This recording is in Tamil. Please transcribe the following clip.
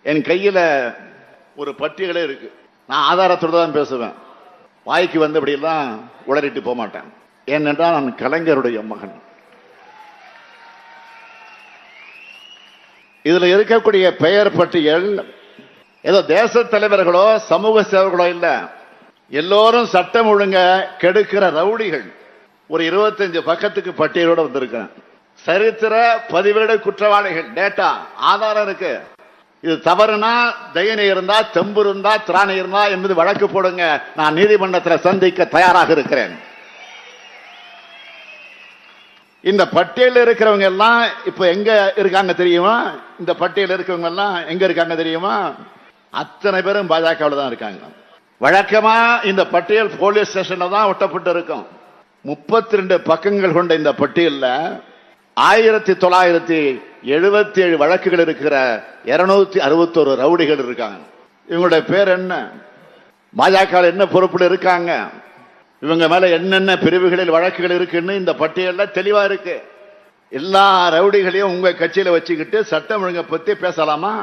என் கையில ஒரு பட்டியலே இருக்கு. நான் ஆதாரத்தோடு தான் பேசுவேன். வாய்க்கு வந்தபடியெல்லாம் உளறிட்டு போக மாட்டேன். ஏனென்றால் நான் கலைஞருடைய மகன். இதுல இருக்கக்கூடிய பெயர் பட்டியல் ஏதோ தேச தலைவர்களோ சமூக சேவர்களோ இல்ல, எல்லோரும் சட்டம் ஒழுங்க கெடுக்கிற ரவுடிகள். ஒரு 25 பக்கத்துக்கு பட்டியலோட வந்திருக்கேன். சரித்திர பதிவேடு குற்றவாளிகள், டேட்டா ஆதாரம் இருக்கு. இது தவறுனா தயனை இருந்தா, தெம்பு இருந்தா, திராணி இருந்தா என்பது வழக்கு போடுங்க. நான் நீதிமன்றத்தில் சந்திக்க தயாராக இருக்கிறேன். இந்த பட்டியலில் இருக்கிறவங்க எல்லாம் இப்ப எங்க இருக்காங்க தெரியுமா? இந்த பட்டியலில் இருக்கிறவங்க எல்லாம் எங்க இருக்காங்க தெரியுமா? அத்தனை பேரும் பாஜகவில் தான் இருக்காங்க. வழக்கமா இந்த பட்டியல் போலீஸ் ஸ்டேஷன்ல தான் ஒட்டப்பட்டு இருக்கும். 32 பக்கங்கள் கொண்ட இந்த பட்டியல்ல 1977 வழக்குகள் இருக்கிற 261 ரவுடிகள் இருக்காங்க. இவங்களுடைய பேர் என்ன, பாஜக என்ன பொறுப்பில் இருக்காங்க, இவங்க மேல என்னென்ன பிரிவுகளில் வழக்குகள் இருக்குன்னு இந்த பட்டியல்ல தெளிவா இருக்கு. எல்லா ரவுடிகளையும் உங்க கட்சியில வச்சுக்கிட்டு சட்டம் ஒழுங்கை பத்தி பேசலாமா?